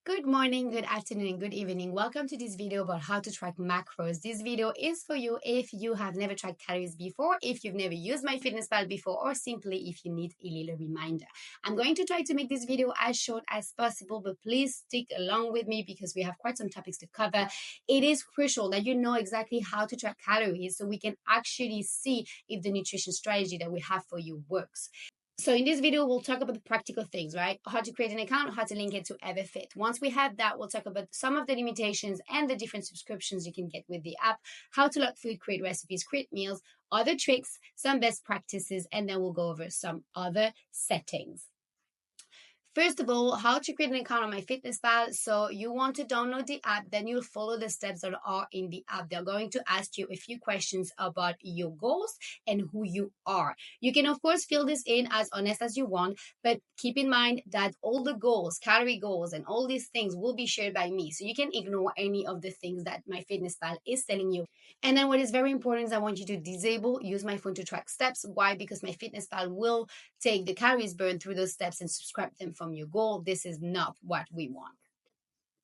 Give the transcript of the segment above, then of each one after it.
Good morning, good afternoon, and good evening. Welcome to this video about how to track macros. This video is for you if you have never tracked calories before, if you've never used MyFitnessPal before, or simply if you need a little reminder. I'm going to try to make this video as short as possible, but please stick along with me because we have quite some topics to cover. It is crucial that you know exactly how to track calories so we can actually see if the nutrition strategy that we have for you works. So in this video, we'll talk about the practical things, right? How to create an account, how to link it to Everfit. Once we have that, we'll talk about some of the limitations and the different subscriptions you can get with the app, how to log food, create recipes, create meals, other tricks, some best practices, and then we'll go over some other settings. First of all, how to create an account on MyFitnessPal. So you want to download the app, then you'll follow the steps that are in the app. They're going to ask you a few questions about your goals and who you are. You can, of course, fill this in as honest as you want, but keep in mind that all the goals, calorie goals, and all these things will be shared by me. So you can ignore any of the things that MyFitnessPal is telling you. And then what is very important is I want you to disable use my phone to track steps. Why? Because MyFitnessPal will take the calories burned through those steps and subtract them from your goal. This is not what we want.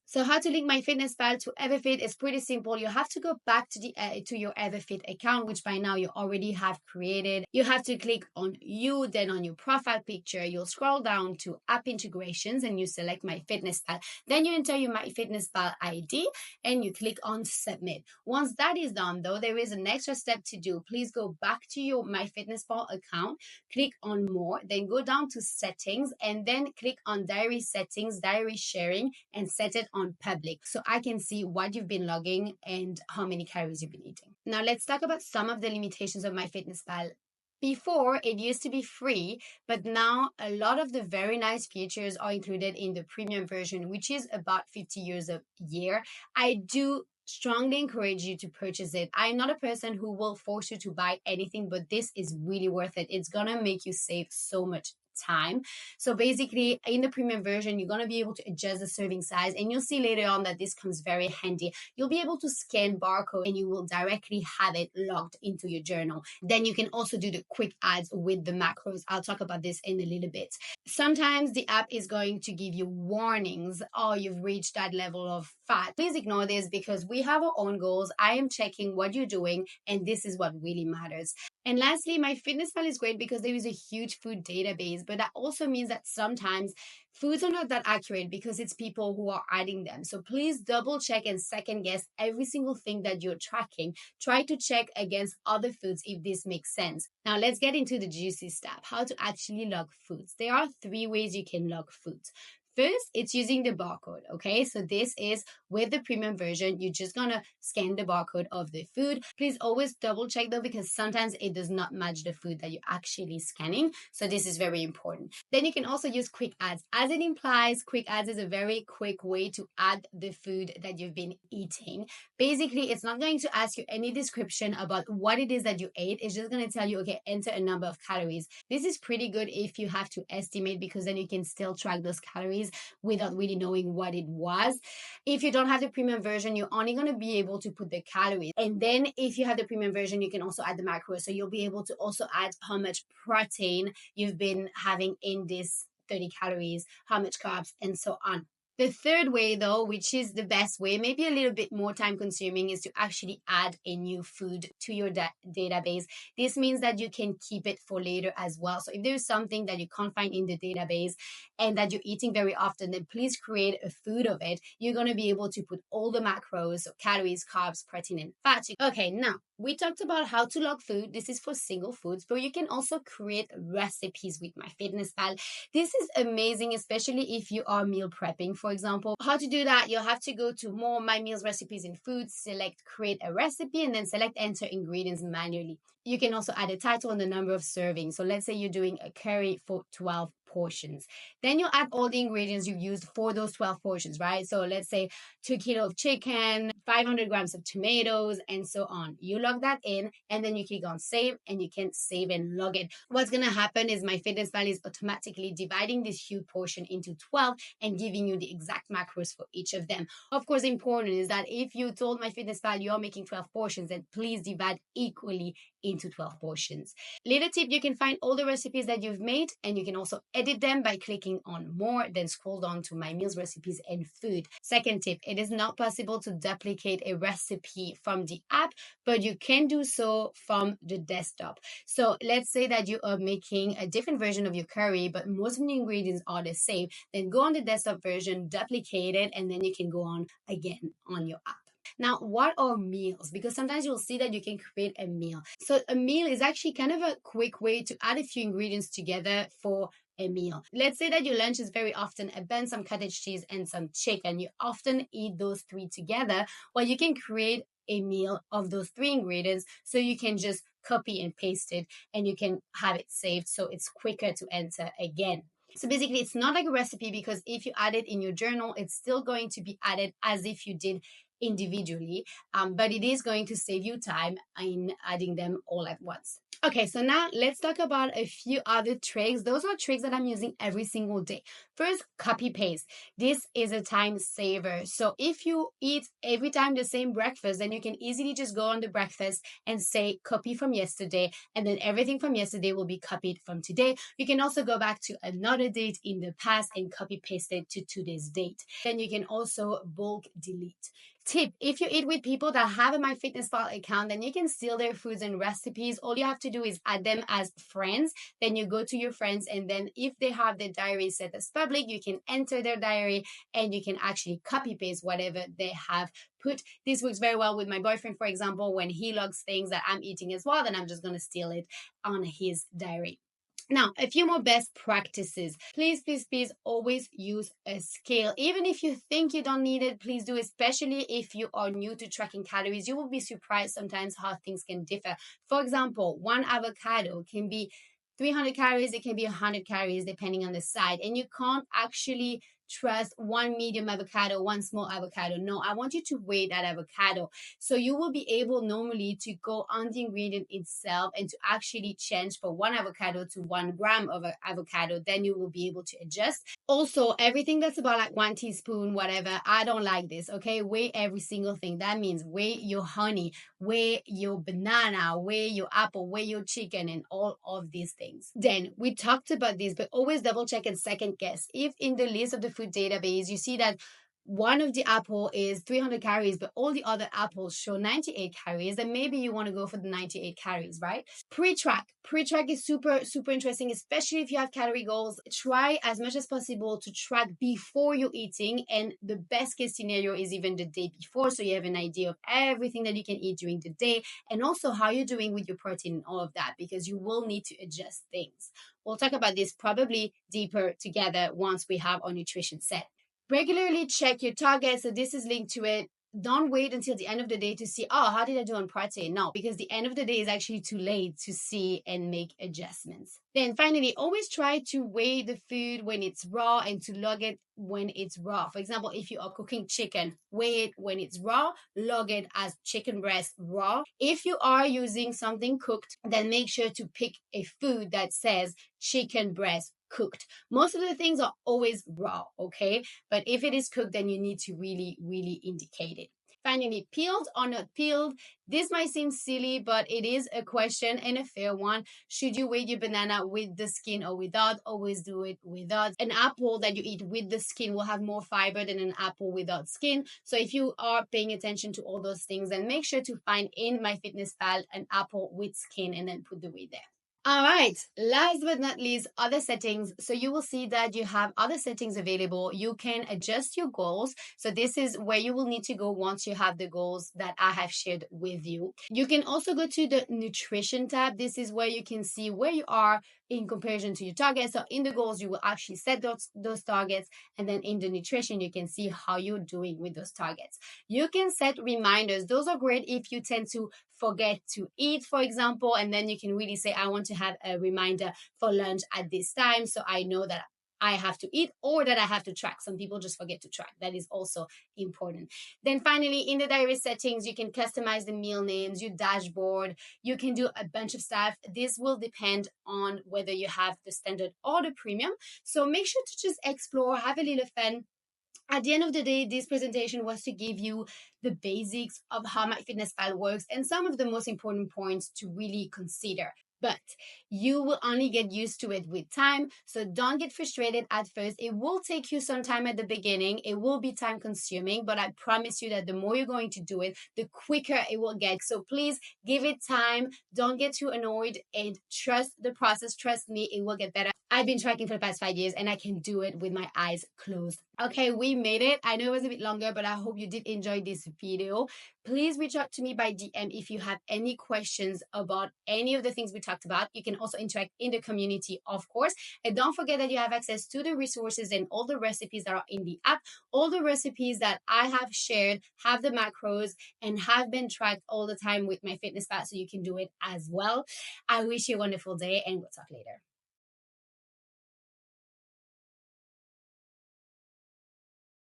So how to link MyFitnessPal to Everfit is pretty simple. You have to go back to your Everfit account, which by now you already have created. You have to click on you, then on your profile picture. You'll scroll down to app integrations and you select MyFitnessPal. Then you enter your MyFitnessPal ID and you click on submit. Once that is done, though, there is an extra step to do. Please go back to your MyFitnessPal account, click on more, then go down to settings and then click on diary settings, diary sharing, and set it on public so I can see what you've been logging and how many calories you've been eating. Now let's talk about some of the limitations of MyFitnessPal. Before, it used to be free, but now a lot of the very nice features are included in the premium version, which is about 50 euros a year. I do strongly encourage you to purchase it. I'm not a person who will force you to buy anything, but this is really worth it. It's gonna make you save so much time. So basically in the premium version, you're going to be able to adjust the serving size, and you'll see later on that this comes very handy. You'll be able to scan barcode and you will directly have it logged into your journal. Then you can also do the quick adds with the macros. I'll talk about this in a little bit. Sometimes the app is going to give you warnings. Oh, you've reached that level of fat. Please ignore this because we have our own goals. I am checking what you're doing, and this is what really matters. And lastly, MyFitnessPal is great because there is a huge food database, but that also means that sometimes foods are not that accurate because it's people who are adding them. So please double check and second guess every single thing that you're tracking. Try to check against other foods if this makes sense. Now let's get into the juicy stuff, how to actually log foods. There are 3 ways you can log foods. First, it's using the barcode, okay? So this is with the premium version. You're just gonna scan the barcode of the food. Please always double check though, because sometimes it does not match the food that you're actually scanning. So this is very important. Then you can also use quick adds. As it implies, quick adds is a very quick way to add the food that you've been eating. Basically, it's not going to ask you any description about what it is that you ate. It's just gonna tell you, okay, enter a number of calories. This is pretty good if you have to estimate, because then you can still track those calories without really knowing what it was. If you don't have the premium version, you're only going to be able to put the calories. And then if you have the premium version, you can also add the macros. So you'll be able to also add how much protein you've been having in this 30 calories, how much carbs, and so on. The third way, though, which is the best way, maybe a little bit more time consuming, is to actually add a new food to your database. This means that you can keep it for later as well. So if there's something that you can't find in the database and that you're eating very often, then please create a food of it. You're going to be able to put all the macros, so calories, carbs, protein, and fat. Okay, now we talked about how to log food. This is for single foods, but you can also create recipes with MyFitnessPal. This is amazing, especially if you are meal prepping, for example. How to do that? You'll have to go to more My Meals Recipes in Foods, select create a recipe, and then select enter ingredients manually. You can also add a title and the number of servings. So let's say you're doing a curry for 12 portions. Then you add all the ingredients you used for those 12 portions, right? So let's say 2 kilos of chicken, 500 grams of tomatoes, and so on. You log that in, and then you click on save, and you can save and log it. What's going to happen is MyFitnessPal is automatically dividing this huge portion into 12 and giving you the exact macros for each of them. Of course, important is that if you told MyFitnessPal you're making 12 portions, then please divide equally into 12 portions. Little tip, you can find all the recipes that you've made, and you can also edit them by clicking on more, then scroll down to my meals, recipes, and food. Second tip, it is not possible to duplicate a recipe from the app, but you can do so from the desktop. So let's say that you are making a different version of your curry, but most of the ingredients are the same. Then go on the desktop version, duplicate it, and then you can go on again on your app. Now, what are meals? Because sometimes you'll see that you can create a meal. So a meal is actually kind of a quick way to add a few ingredients together for a meal. Let's say that your lunch is very often a bun, some cottage cheese, and some chicken. You often eat those three together. Well, you can create a meal of those three ingredients, so you can just copy and paste it, and you can have it saved so it's quicker to enter again. So basically, it's not like a recipe, because if you add it in your journal, it's still going to be added as if you did individually, but it is going to save you time in adding them all at once. Okay, so now let's talk about a few other tricks. Those are tricks that I'm using every single day. First, copy paste. This is a time saver. So if you eat every time the same breakfast, then you can easily just go on the breakfast and say copy from yesterday, and then everything from yesterday will be copied from today. You can also go back to another date in the past and copy paste it to today's date. Then you can also bulk delete. Tip, if you eat with people that have a MyFitnessPal account, then you can steal their foods and recipes. All you have to do is add them as friends. Then you go to your friends, and then if they have their diary set as public, you can enter their diary, and you can actually copy paste whatever they have put. This works very well with my boyfriend, for example. When he logs things that I'm eating as well, then I'm just going to steal it on his diary. Now, a few more best practices. Please, please, please always use a scale. Even if you think you don't need it, please do, especially if you are new to tracking calories. You will be surprised sometimes how things can differ. For example, one avocado can be 300 calories, it can be 100 calories depending on the side. And you can't actually trust one medium avocado, one small avocado. No, I want you to weigh that avocado. So you will be able normally to go on the ingredient itself and to actually change for one avocado to 1 gram of avocado. Then you will be able to adjust. Also, everything that's about like 1 teaspoon, whatever, I don't like this, okay? Weigh every single thing. That means weigh your honey, weigh your banana, weigh your apple, weigh your chicken, and all of these things. Then we talked about this, but always double check and second guess. If in the list of the food database you see that one of the apple is 300 calories, but all the other apples show 98 calories, then maybe you want to go for the 98 calories, right? Pre-track is super interesting, especially if you have calorie goals. Try as much as possible to track before you're eating, and the best case scenario is even the day before, so you have an idea of everything that you can eat during the day, and also how you're doing with your protein and all of that, because you will need to adjust things. We'll talk about this probably deeper together once we have our nutrition set. Regularly check your target. So this is linked to it. Don't wait until the end of the day to see, oh, how did I do on protein? No, because the end of the day is actually too late to see and make adjustments. Then finally, always try to weigh the food when it's raw and to log it when it's raw. For example, if you are cooking chicken, weigh it when it's raw, log it as chicken breast raw. If you are using something cooked, then make sure to pick a food that says chicken breast cooked. Most of the things are always raw, okay? But if it is cooked, then you need to really indicate it. Finally, peeled or not peeled. This might seem silly, but it is a question and a fair one. Should you weigh your banana with the skin or without? Always do it without. An apple that you eat with the skin will have more fiber than an apple without skin. So if you are paying attention to all those things, then make sure to find in MyFitnessPal an apple with skin and then put the weight there. All right, last but not least, other settings. So you will see that you have other settings available. You can adjust your goals. So this is where you will need to go once you have the goals that I have shared with you. You can also go to the nutrition tab. This is where you can see where you are in comparison to your targets. So in the goals, you will actually set those targets. And then in the nutrition, you can see how you're doing with those targets. You can set reminders. Those are great if you tend to forget to eat, for example, and then you can really say, I want to have a reminder for lunch at this time, so I know that I have to eat or that I have to track. Some people just forget to track. That is also important. Then finally, in the diary settings, you can customize the meal names, your dashboard. You can do a bunch of stuff. This will depend on whether you have the standard or the premium. So make sure to just explore, have a little fun. At the end of the day, this presentation was to give you the basics of how MyFitnessPal works and some of the most important points to really consider. But you will only get used to it with time. So don't get frustrated at first. It will take you some time at the beginning. It will be time consuming, but I promise you that the more you're going to do it, the quicker it will get. So please give it time. Don't get too annoyed and trust the process. Trust me, it will get better. I've been tracking for the past 5 years and I can do it with my eyes closed. Okay, we made it. I know it was a bit longer, but I hope you did enjoy this video. Please reach out to me by DM if you have any questions about any of the things we talked about. You can also interact in the community, of course. And don't forget that you have access to the resources and all the recipes that are in the app. All the recipes that I have shared have the macros and have been tracked all the time with MyFitnessPal, so you can do it as well. I wish you a wonderful day and we'll talk later.